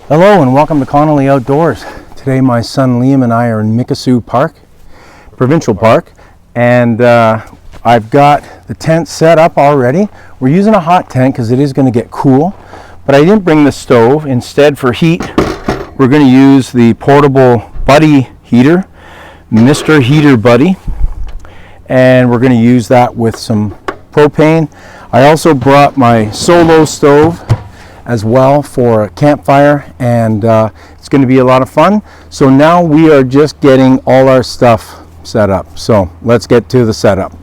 Hello and welcome to Connolly Outdoors. Today my son Liam and I are in Mikisew Park, Provincial Park, and I've got the tent set up already. We're using a hot tent because it is going to get cool, but I didn't bring the stove. Instead, for heat, we're going to use the portable Buddy heater, Mr. Heater Buddy, and we're going to use that with some propane. I also brought my solo stove as well for a campfire, and it's going to be a lot of fun. So now we are just getting all our stuff set up. So let's get to the setup.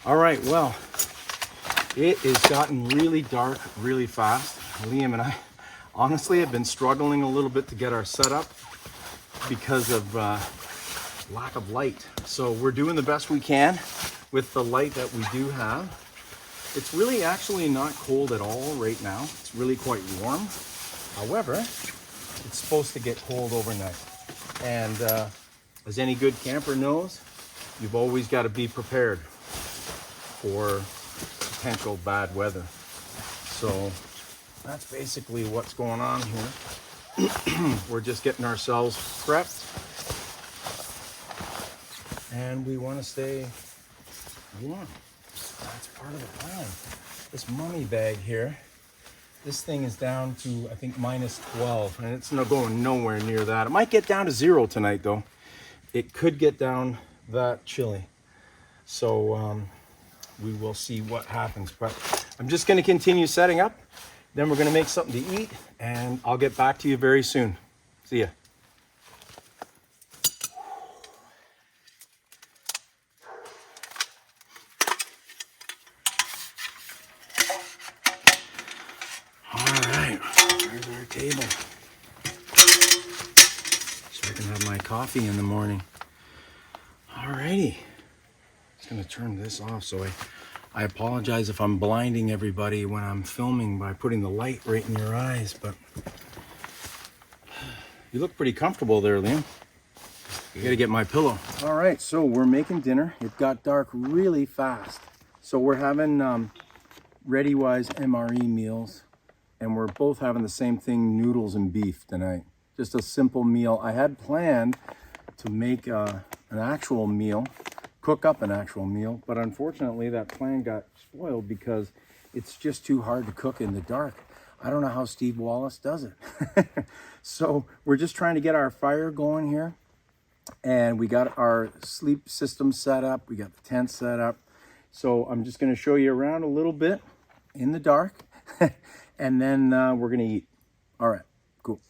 All right, well, it has gotten really dark really fast. Liam and I honestly have been struggling a little bit to get our setup because of lack of light. So we're doing the best we can with the light that we do have. It's really actually not cold at all right now. It's really quite warm. However, it's supposed to get cold overnight. And as any good camper knows, you've always got to be prepared for potential bad weather. So that's basically what's going on here. We're just getting ourselves prepped, and we want to stay warm. That's part of the plan. This mummy bag here, this thing is down to, I think, minus 12, and it's not going nowhere near that. It might get down to 0 tonight, though. It could get down that chilly. So we will see what happens. But I'm just going to continue setting up. Then we're going to make something to eat, and I'll get back to you very soon. See ya. There's our table, so I can have my coffee in the morning. Alrighty, just gonna turn this off. So I apologize if I'm blinding everybody when I'm filming by putting the light right in your eyes, but you look pretty comfortable there, Liam. I gotta get my pillow. All right, so we're making dinner. It got dark really fast, so we're having ReadyWise MRE meals. And we're both having the same thing, noodles and beef tonight. Just a simple meal. I had planned to make an actual meal, cook up an actual meal, but unfortunately that plan got spoiled because it's just too hard to cook in the dark. I don't know how Steve Wallace does it. So we're just trying to get our fire going here. And we got our sleep system set up. We got the tent set up. So I'm just gonna show you around a little bit in the dark and then we're gonna eat. All right, cool.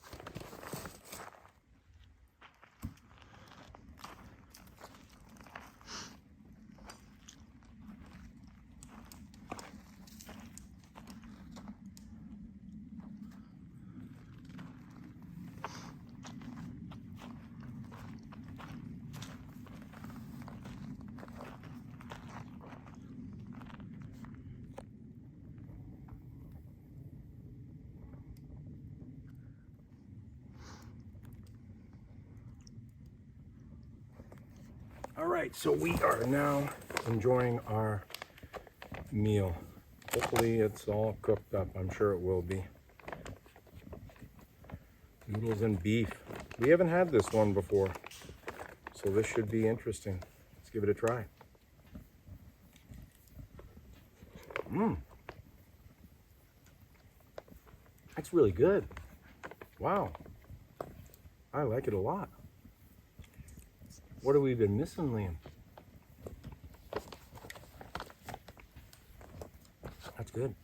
All right, so we are now enjoying our meal. Hopefully it's all cooked up. I'm sure it will be. Noodles and beef. We haven't had this one before, so this should be interesting. Let's give it a try. That's really good. Wow. I like it a lot. What have we been missing, Liam? That's good.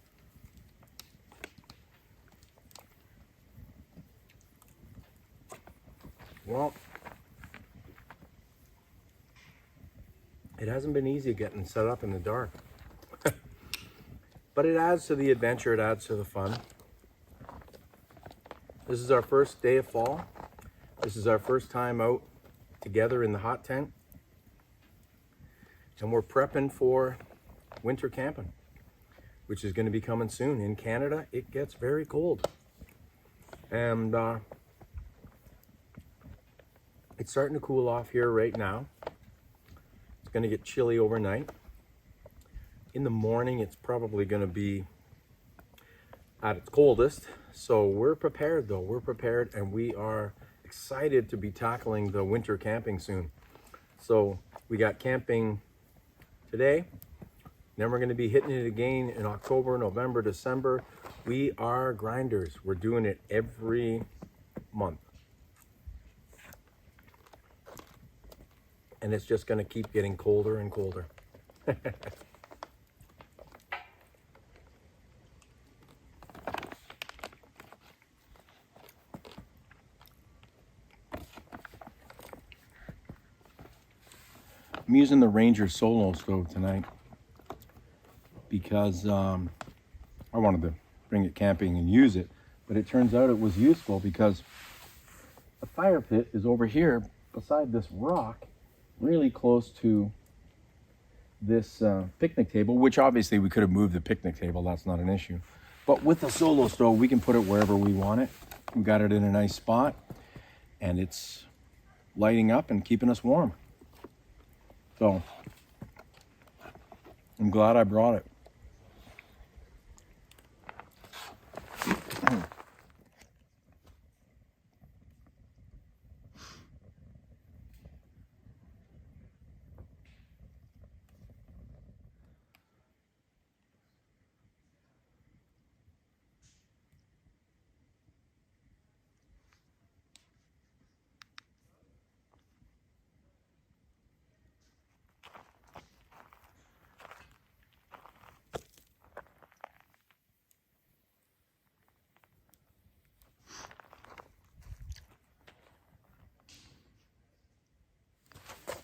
Well, it hasn't been easy getting set up in the dark. But it adds to the adventure, it adds to the fun. This is our first day of fall. This is our first time out together in the hot tent. And we're prepping for winter camping, which is going to be coming soon. In Canada, it gets very cold. And it's starting to cool off here right now. It's going to get chilly overnight. In the morning, it's probably going to be at its coldest. So we're prepared though. We're prepared and we are excited to be tackling the winter camping soon. So we got camping today. Then we're going to be hitting it again in October, November, December. We are grinders. We're doing it every month. And it's just going to keep getting colder and colder. I'm using the Ranger Solo stove tonight because I wanted to bring it camping and use it, but it turns out it was useful because the fire pit is over here beside this rock, really close to this picnic table, which obviously we could have moved the picnic table, that's not an issue. But with the Solo stove, we can put it wherever we want it. We got it in a nice spot and it's lighting up and keeping us warm. So, I'm glad I brought it.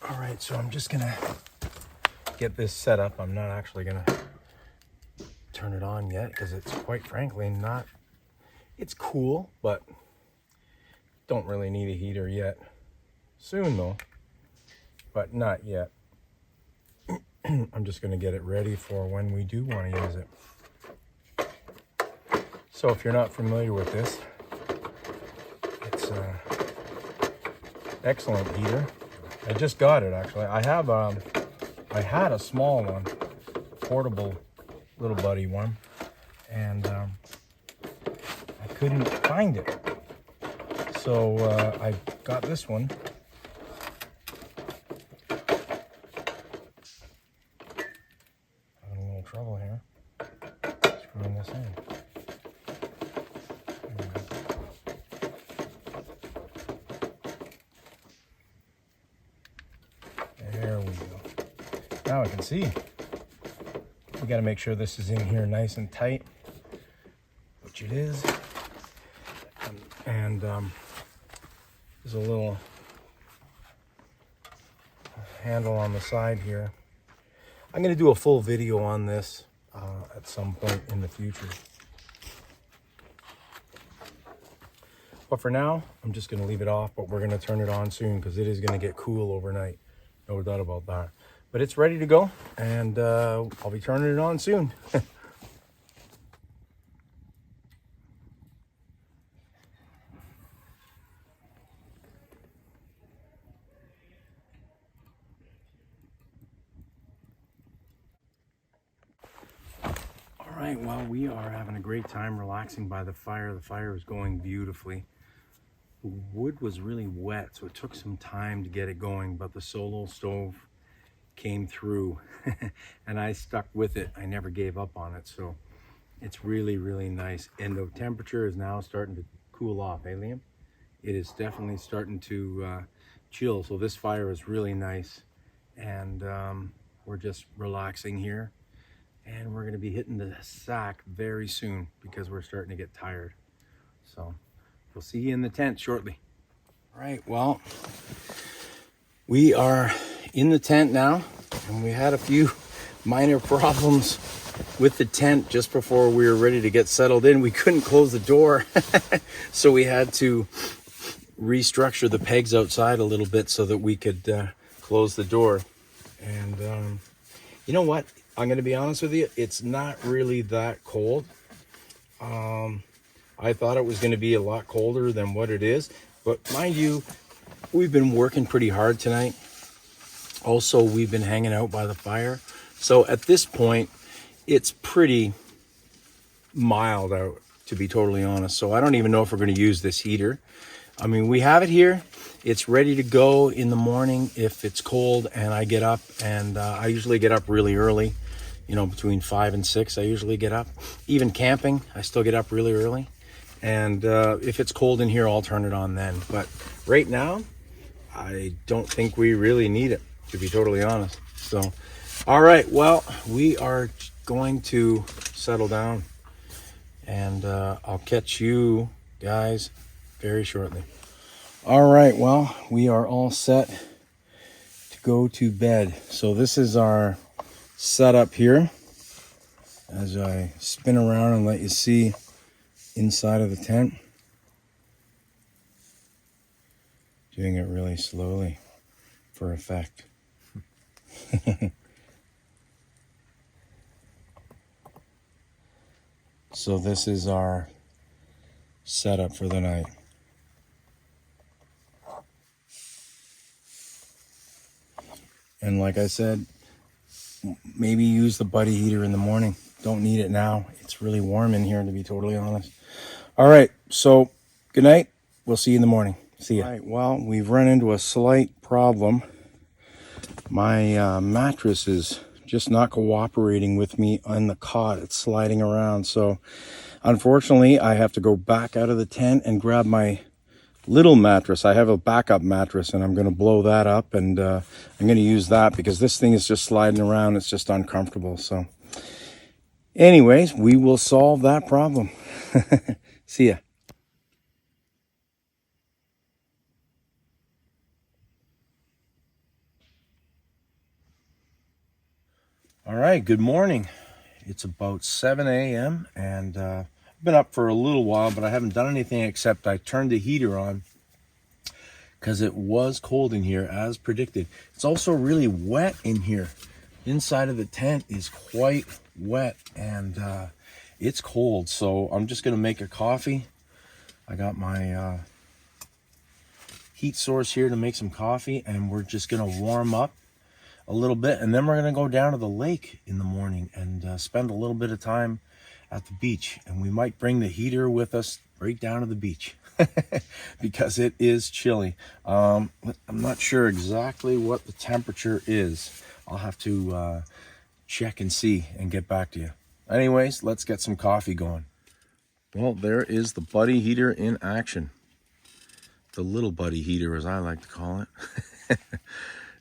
All right, so I'm just gonna get this set up. I'm not actually gonna turn it on yet because it's quite frankly not, it's cool, but don't really need a heater yet. Soon though, but not yet. I'm just gonna get it ready for when we do want to use it. So if you're not familiar with this, it's an excellent heater. I just got it actually. I had a small one, portable little buddy one, and I couldn't find it. So I got this one. Having a little trouble here screwing this in. Now I can see. We got to make sure this is in here nice and tight, which it is. And there's a little handle on the side here. I'm going to do a full video on this at some point in the future. But for now, I'm just going to leave it off, but we're going to turn it on soon because it is going to get cool overnight. No doubt about that. But it's ready to go, and I'll be turning it on soon. All right, well, we are having a great time relaxing by the fire. The fire is going beautifully. The wood was really wet, so it took some time to get it going, but the solo stove came through and I stuck with it. I never gave up on it, so it's really, really nice. And the temperature is now starting to cool off, eh, Liam? It is definitely starting to chill, so this fire is really nice. And we're just relaxing here, and we're going to be hitting the sack very soon because we're starting to get tired. So we'll see you in the tent shortly. All right, well, we are in the tent now, and we had a few minor problems with the tent just before we were ready to get settled in. We couldn't close the door, so we had to restructure the pegs outside a little bit so that we could close the door. And you know what? I'm going to be honest with you. It's not really that cold. I thought it was going to be a lot colder than what it is. But mind you, we've been working pretty hard tonight. Also, we've been hanging out by the fire. So at this point, it's pretty mild out, to be totally honest. So I don't even know if we're going to use this heater. I mean, we have it here. It's ready to go in the morning if it's cold and I get up. And I usually get up really early, you know, between 5 and 6. I usually get up. Even camping, I still get up really early. And if it's cold in here, I'll turn it on then. But right now, I don't think we really need it, to be totally honest. So, all right, well, we are going to settle down, and I'll catch you guys very shortly. All right, well, we are all set to go to bed. So this is our setup here as I spin around and let you see inside of the tent. Doing it really slowly for effect. So this is our setup for the night. And like I said, maybe use the buddy heater in the morning. Don't need it now. It's really warm in here, to be totally honest. All right, so good night. We'll see you in the morning. See ya. All right, well, we've run into a slight problem. My mattress is just not cooperating with me on the cot. It's sliding around. So unfortunately, I have to go back out of the tent and grab my little mattress. I have a backup mattress, and I'm going to blow that up, and I'm going to use that because this thing is just sliding around. It's just uncomfortable. So anyways, we will solve that problem. See ya. All right, good morning. It's about 7 a.m. and I've been up for a little while, but I haven't done anything except I turned the heater on because it was cold in here as predicted. It's also really wet in here. Inside of the tent is quite wet, and it's cold. So I'm just gonna make a coffee. I got my heat source here to make some coffee, and we're just gonna warm up a little bit, and then we're gonna go down to the lake in the morning and spend a little bit of time at the beach. And we might bring the heater with us right down to the beach because it is chilly. I'm not sure exactly what the temperature is. I'll have to check and see and get back to you. Anyways, let's get some coffee going. Well, there is the buddy heater in action. The little buddy heater, as I like to call it.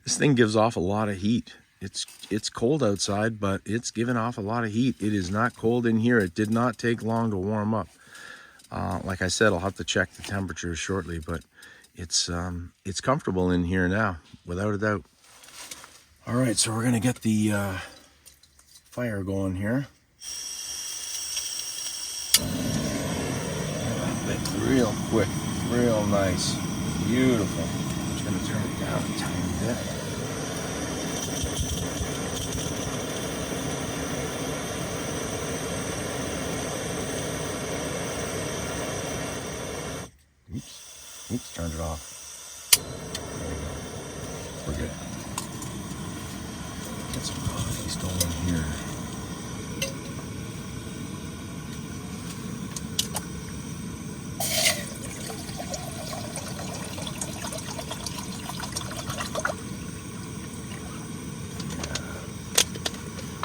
This thing gives off a lot of heat, it's cold outside, but it's giving off a lot of heat. It is not cold in here. It did not take long to warm up. Like I said, I'll have to check the temperature shortly, but it's comfortable in here now, without a doubt. All right, so we're gonna get the fire going here. It's real quick, real nice, beautiful. I'm just gonna turn it down a tiny bit. Oops, turned it off. There we go. We're good. Get some coffees going here.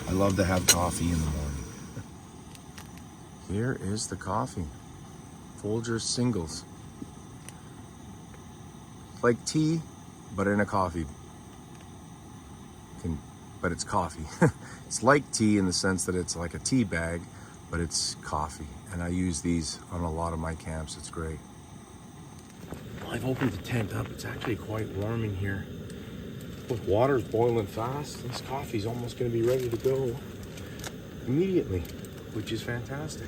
I love to have coffee in the morning. Here is the coffee. Folgers Singles. Like tea, but in a coffee. But it's coffee. It's like tea in the sense that it's like a tea bag, but it's coffee. And I use these on a lot of my camps. It's great. I've opened the tent up. It's actually quite warm in here. With water's boiling fast, this coffee's almost going to be ready to go immediately, which is fantastic.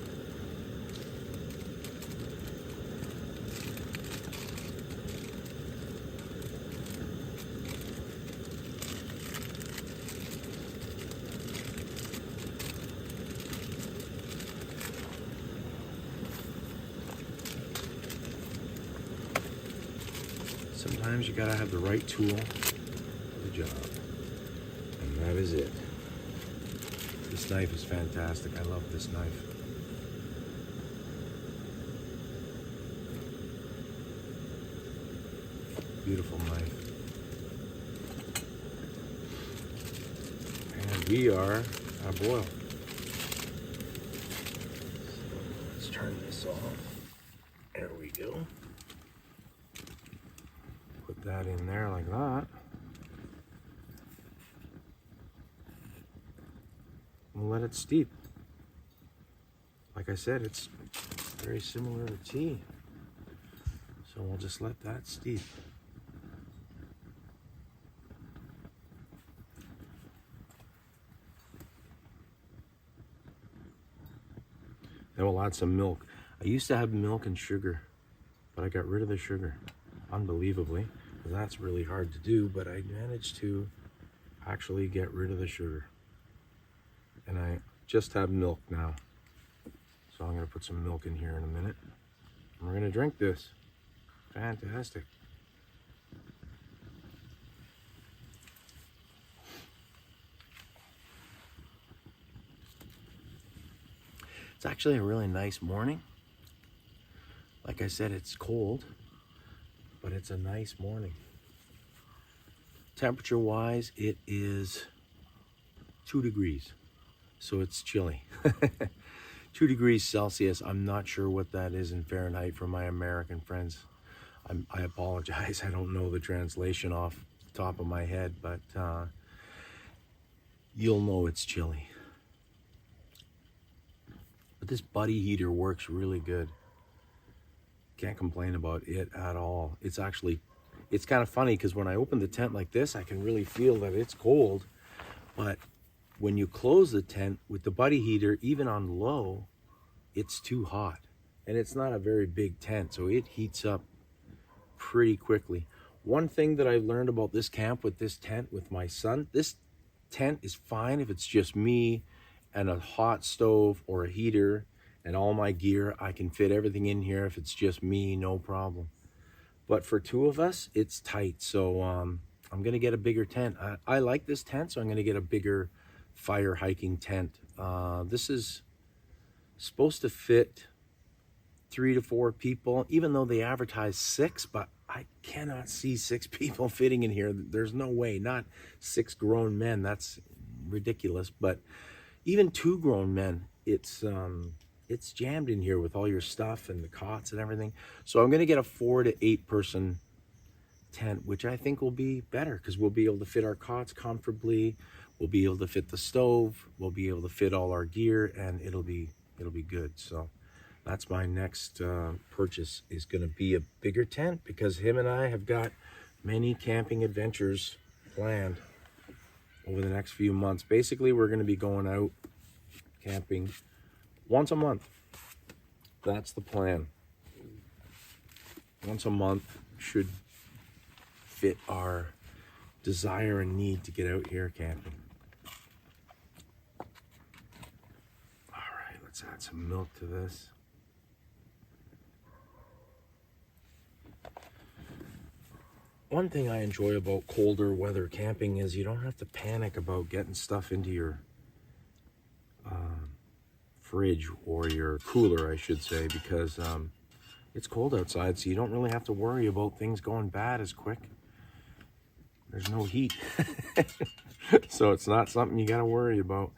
Sometimes you gotta have the right tool for the job, and that is it. This knife is fantastic. I love this knife. Beautiful knife. And we are at a boil. So let's turn this off. There we go. Put that in there like that. We'll let it steep. Like I said, it's very similar to tea. So we'll just let that steep. Then we'll add some milk. I used to have milk and sugar, but I got rid of the sugar. Unbelievably, that's really hard to do, but I managed to actually get rid of the sugar, and I just have milk now. So I'm going to put some milk in here in a minute, and we're going to drink this. Fantastic. It's actually a really nice morning. Like I said, it's cold, but it's a nice morning. Temperature wise, it is 2 degrees, so it's chilly. 2 degrees Celsius. I'm not sure what that is in Fahrenheit for my American friends. I apologize. I don't know the translation off the top of my head, but you'll know it's chilly. But this buddy heater works really good. Can't complain about it at all. It's kind of funny because when I open the tent like this, I can really feel that it's cold. But when you close the tent with the buddy heater, even on low, it's too hot. And it's not a very big tent, so it heats up pretty quickly. One thing that I've learned about this camp with this tent with my son, this tent is fine if it's just me and a hot stove or a heater and all my gear. I can fit everything in here. If it's just me, no problem. But for 2 of us, it's tight. So I'm gonna get a bigger tent. I like this tent, so I'm gonna get a bigger fire hiking tent. This is supposed to fit 3 to 4 people, even though they advertise 6, but I cannot see 6 people fitting in here. There's no way, not 6 grown men. That's ridiculous. But even 2 grown men, it's jammed in here with all your stuff and the cots and everything. So I'm going to get a 4 to 8 person tent, which I think will be better because we'll be able to fit our cots comfortably. We'll be able to fit the stove. We'll be able to fit all our gear, and it'll be good. So that's my next purchase, is going to be a bigger tent, because him and I have got many camping adventures planned over the next few months. Basically, we're going to be going out camping once a month. That's the plan. Once a month should fit our desire and need to get out here camping. All right, let's add some milk to this. One thing I enjoy about colder weather camping is you don't have to panic about getting stuff into your fridge, or your cooler, I should say, because it's cold outside, so you don't really have to worry about things going bad as quick. There's no heat. So it's not something you got to worry about.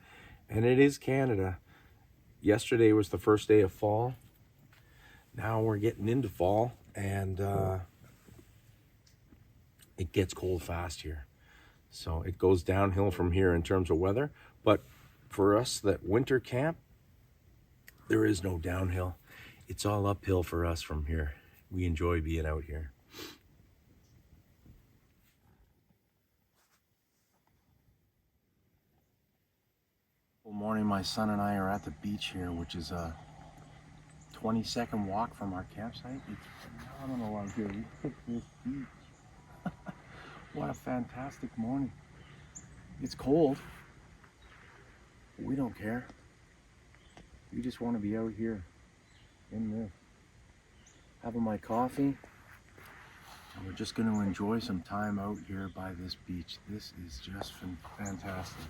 And it is Canada. Yesterday was the first day of fall. Now we're getting into fall, and it gets cold fast here. So it goes downhill from here in terms of weather. But for us that winter camp, there is no downhill. It's all uphill for us from here. We enjoy being out here. Good morning, my son and I are at the beach here, which is a 20-second walk from our campsite. It's phenomenal out here. Look at this beach. What a fantastic morning. It's cold. But we don't care. We just want to be out here in this, having my coffee, and we're just going to enjoy some time out here by this beach. This is just fantastic.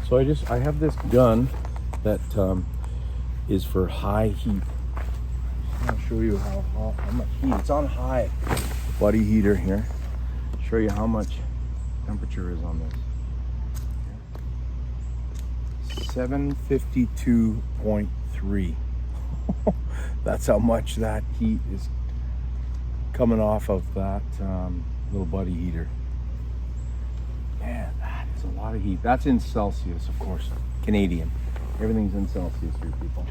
So I have this gun that is for high heat. I'm gonna show you how much heat. It's on high, buddy heater here. Show you how much temperature is on this. 752.3. That's how much that heat is coming off of that little buddy heater. Man, that is a lot of heat. That's in Celsius, of course. Canadian. Everything's in Celsius here, people.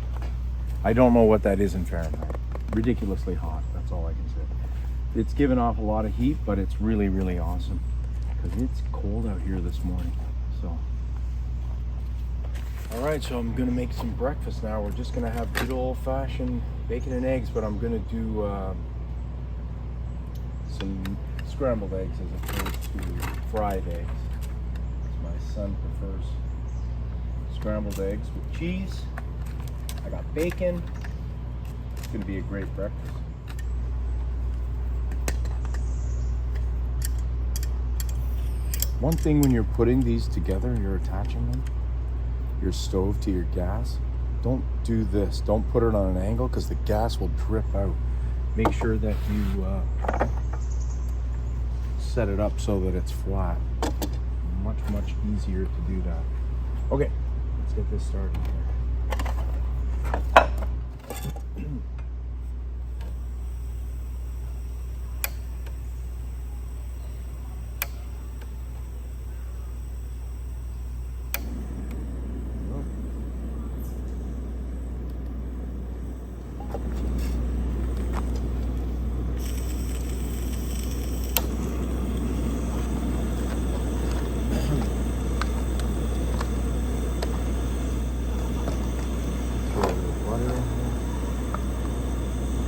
I don't know what that is in Fahrenheit. Ridiculously hot, that's all I can say. It's giving off a lot of heat, but it's really, really awesome, because it's cold out here this morning. So, all right, so I'm gonna make some breakfast now. We're just gonna have good old-fashioned bacon and eggs, but I'm gonna do some scrambled eggs as opposed to fried eggs. My son prefers scrambled eggs with cheese. I got bacon. It's gonna be a great breakfast. One thing when you're putting these together, you're attaching them, your stove to your gas, don't do this. Don't put it on an angle, because the gas will drip out. Make sure that you set it up so that it's flat. Much easier to do that. Okay, let's get this started here.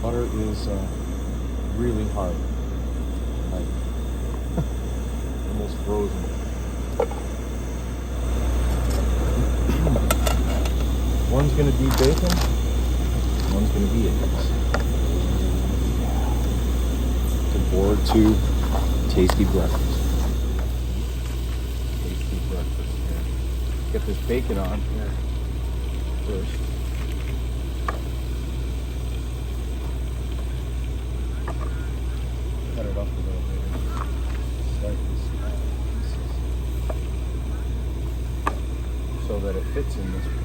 Butter is really hard, like almost frozen. One's gonna be bacon, one's gonna be eggs. Looking forward to tasty breakfast. get this bacon on here first. Cut it up a little bit. Slightly smaller pieces. So that it fits in this pan.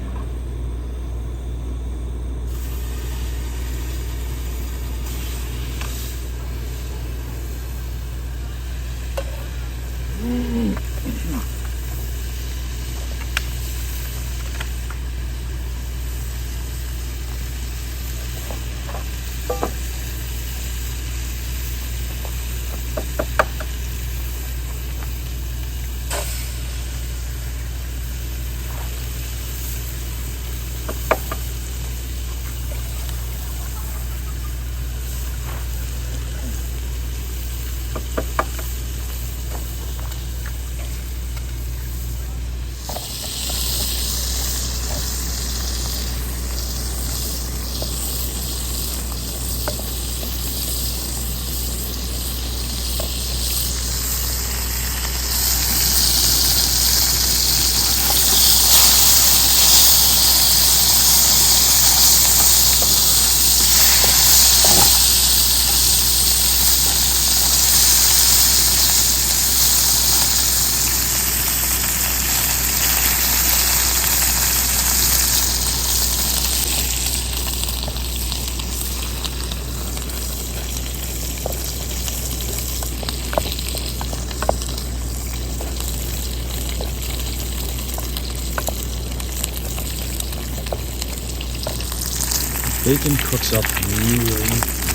Bacon cooks up really,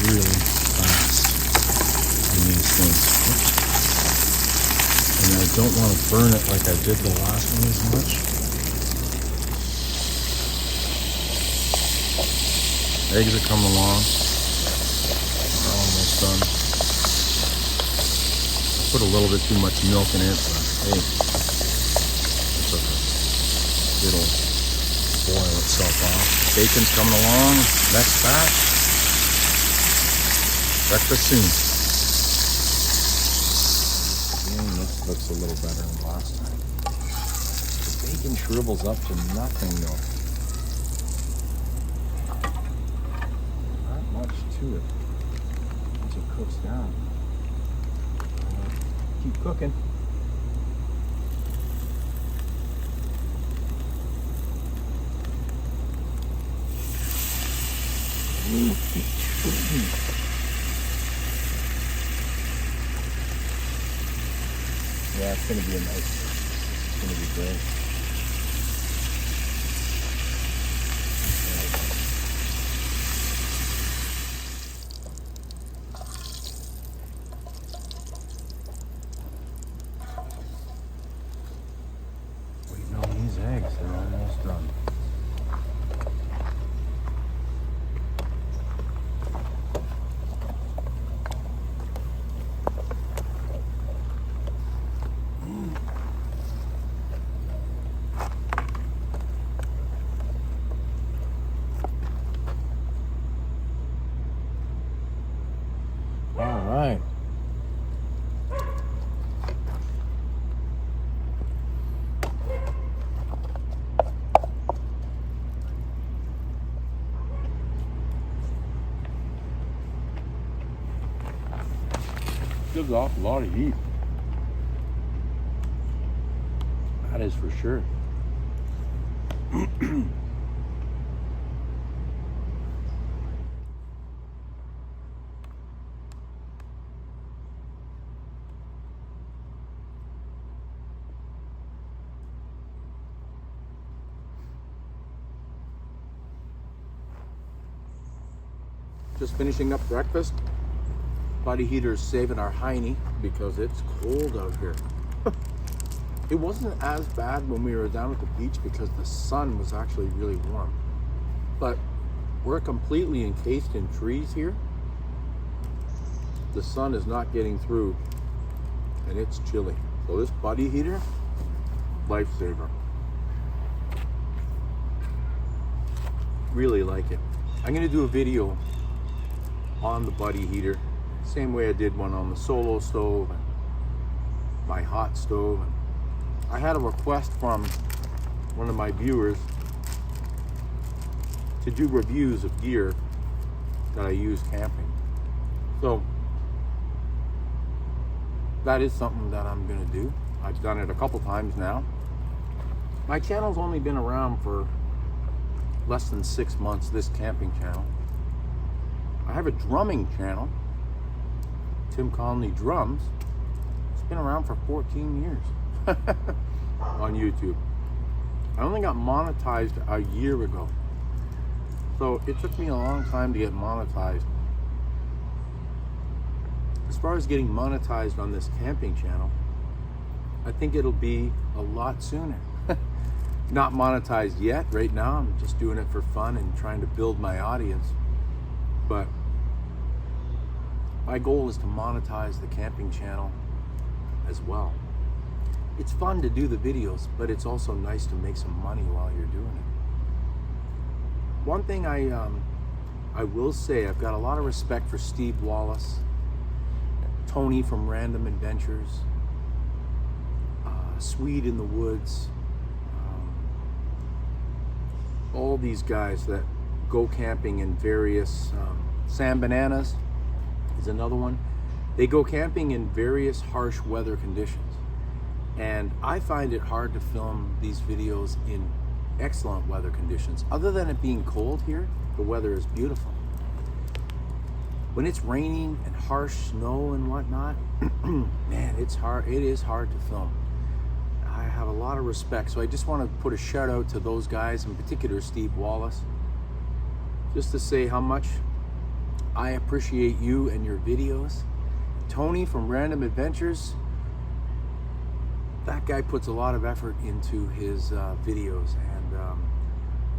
really fast on these things. And I don't want to burn it like I did the last one as much. Eggs are coming along. We're almost done. I put a little bit too much milk in it, but hey, it's okay. It'll boil itself off. Bacon's coming along. Next batch. Breakfast soon. This looks a little better than last time. The bacon shrivels up to nothing though. Not much to it once it cooks down. Keep cooking. Yeah, it's going to be it's going to be great. Waiting on these eggs, they're almost done. Gives off a lot of heat. That is for sure. Just finishing up breakfast. Body heater is saving our hiney because it's cold out here. It wasn't as bad when we were down at the beach because the sun was actually really warm. But we're completely encased in trees here. The sun is not getting through and it's chilly. So this body heater, lifesaver. Really like it. I'm gonna do a video on the body heater. Same way I did one on the solo stove and my hot stove. I had a request from one of my viewers to do reviews of gear that I use camping. So that is something that I'm gonna do. I've done it a couple times now. My channel's only been around for less than 6 months, this camping channel. I have a drumming channel, Tim Connolly Drums. It's been around for 14 years on YouTube. I only got monetized a year ago. So it took me a long time to get monetized. As far as getting monetized on this camping channel, I think it'll be a lot sooner. Not monetized yet. Right now I'm just doing it for fun and trying to build my audience. But my goal is to monetize the camping channel as well. It's fun to do the videos, but it's also nice to make some money while you're doing it. One thing I will say, I've got a lot of respect for Steve Wallace, Tony from Random Adventures, Swede in the Woods, all these guys that go camping in various, Sam Bananas is another one. They go camping in various harsh weather conditions. And I find it hard to film these videos in excellent weather conditions. Other than it being cold here, the weather is beautiful. When it's raining and harsh snow and whatnot, man, it's hard. It is hard to film. I have a lot of respect, so I just want to put a shout out to those guys, in particular Steve Wallace, just to say how much I appreciate you and your videos. Tony from Random Adventures, that guy puts a lot of effort into his videos, and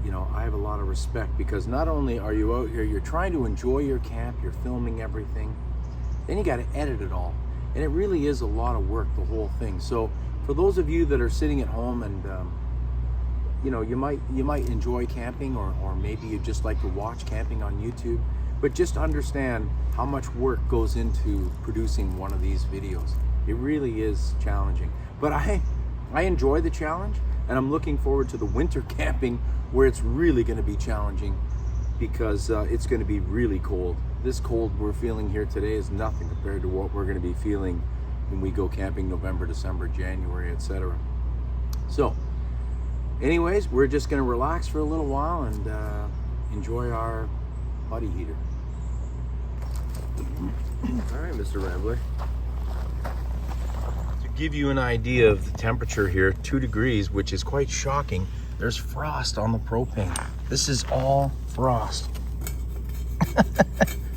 you know, I have a lot of respect, because not only are you out here, you're trying to enjoy your camp, you're filming everything, then you got to edit it all, and it really is a lot of work, the whole thing. So for those of you that are sitting at home and you know, you might enjoy camping, or maybe you just like to watch camping on YouTube, but just understand how much work goes into producing one of these videos. It really is challenging, but I enjoy the challenge, and I'm looking forward to the winter camping, where it's really going to be challenging, because it's going to be really cold. This cold we're feeling here today is nothing compared to what we're going to be feeling when we go camping November, December, January, etc. So anyways, we're just going to relax for a little while and enjoy our buddy heater. All right, Mr. Rambler. To give you an idea of the temperature here, 2 degrees, which is quite shocking. There's frost on the propane. This is all frost.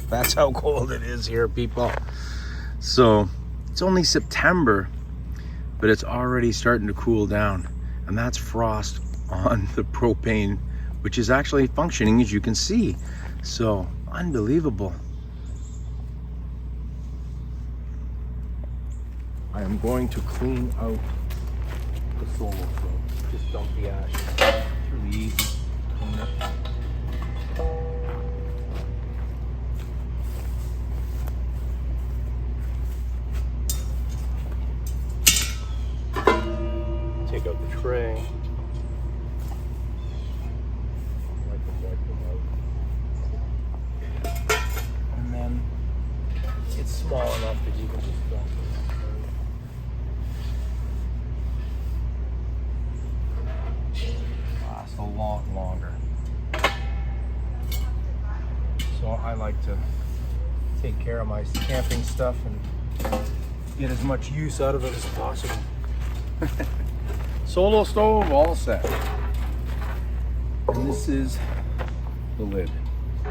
That's how cold it is here, people. So it's only September, but it's already starting to cool down. And that's frost on the propane, which is actually functioning, as you can see. So unbelievable. I am going to clean out the solo stove. Just dump the ash. It's really easy to clean up. Take out the tray. Wipe them out. And then it's small enough that you can just dump it. A lot longer. So I like to take care of my camping stuff and get as much use out of it as possible. Solo stove all set. And this is the lid.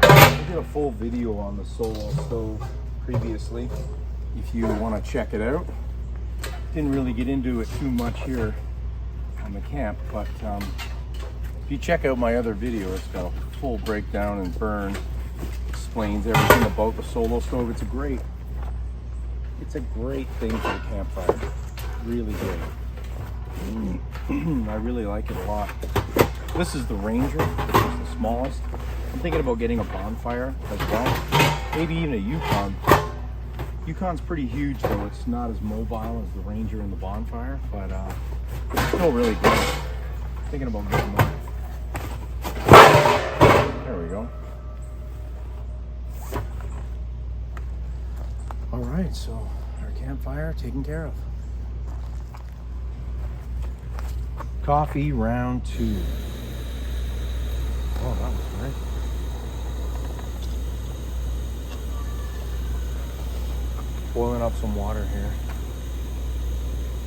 I did a full video on the solo stove previously, if you want to check it out. Didn't really get into it too much here on the camp, but if you check out my other video, it's got a full breakdown and burn, explains everything about the solo stove. It's a great thing for the campfire. Really great. I really like it a lot. This is the Ranger, which is the smallest. I'm thinking about getting a bonfire as well. Maybe even a Yukon. Yukon's pretty huge though. It's not as mobile as the Ranger and the bonfire, but it's still really good. Thinking about getting more. There we go. All right, so our campfire taken care of. Coffee round 2. Oh, that was great. Boiling up some water here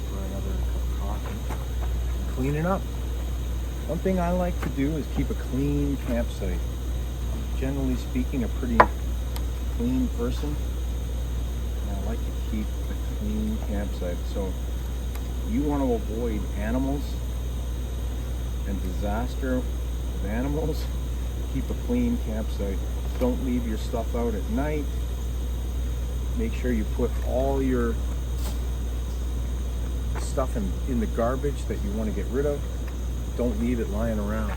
for another cup of coffee. And cleaning up. One thing I like to do is keep a clean campsite. I'm generally speaking a pretty clean person. And I like to keep a clean campsite. So you want to avoid animals and disaster with animals, keep a clean campsite. Don't leave your stuff out at night. Make sure you put all your stuff in the garbage that you want to get rid of. Don't leave it lying around.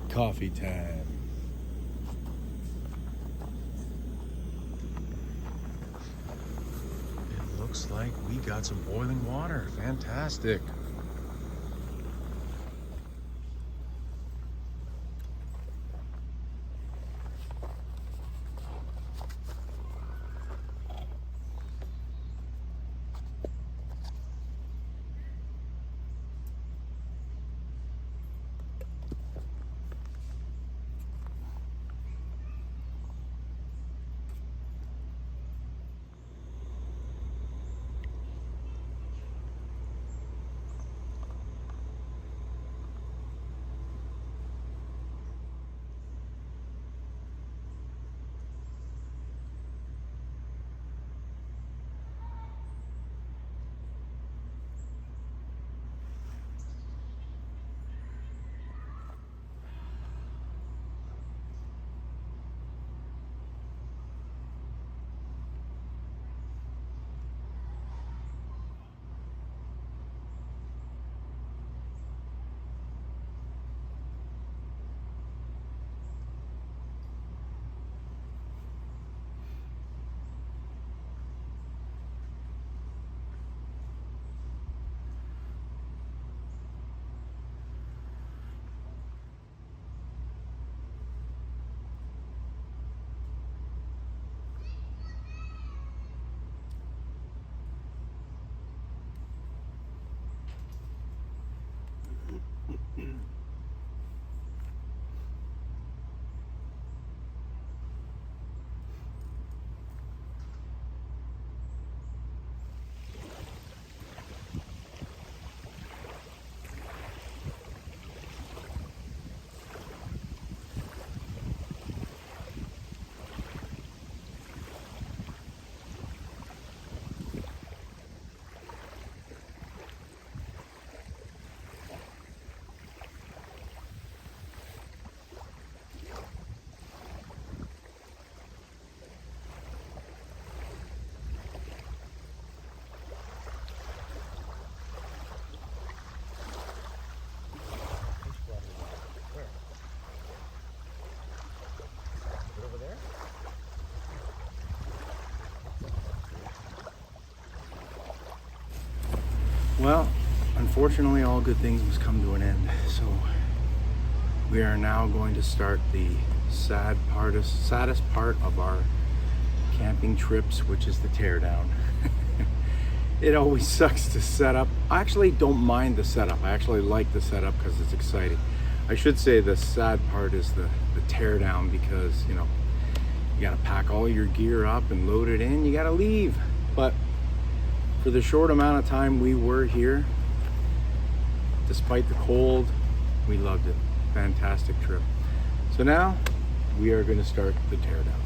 Coffee time. It looks like we got some boiling water. Fantastic. Well, unfortunately, all good things must come to an end. So we are now going to start the saddest part of our camping trips, which is the teardown. It always sucks to set up. I actually don't mind the setup. I actually like the setup because it's exciting. I should say the sad part is the teardown, because you know, you gotta pack all your gear up and load it in. You gotta leave. But for the short amount of time we were here, despite the cold, we loved it. Fantastic trip. So now we are going to start the teardown.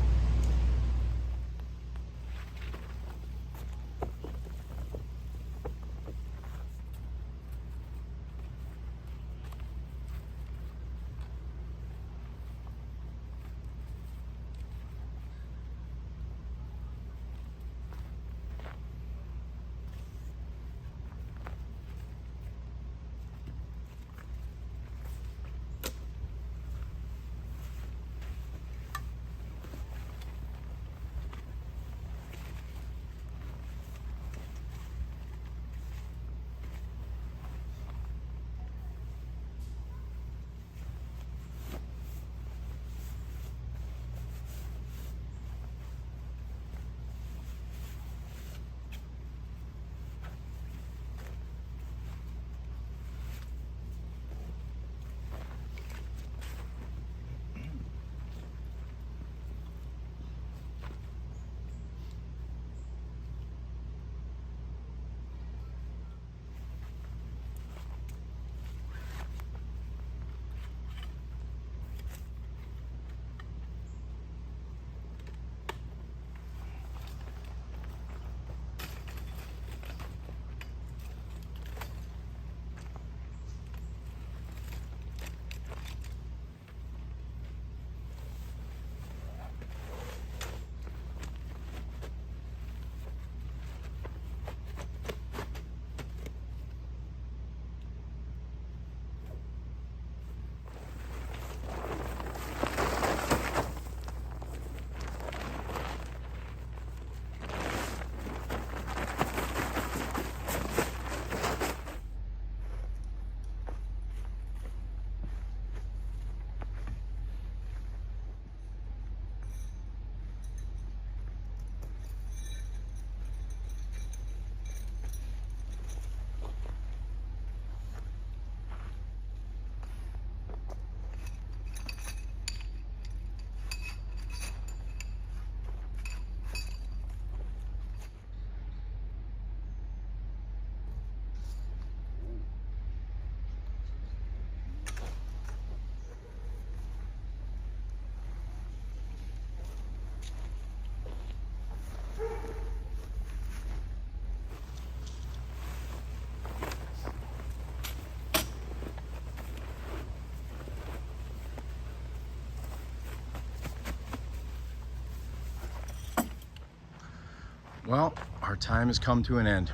Well, our time has come to an end.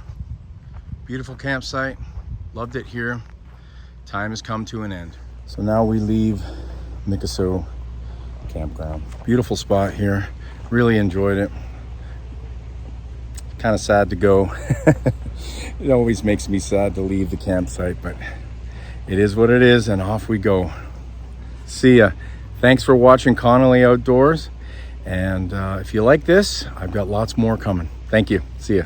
Beautiful campsite, loved it here. Time has come to an end. So now we leave Mikisew campground. Beautiful spot here, really enjoyed it. Kind of sad to go. It always makes me sad to leave the campsite, but it is what it is, and off we go. See ya. Thanks for watching Connolly Outdoors, and if you like this, I've got lots more coming. Thank you. See ya.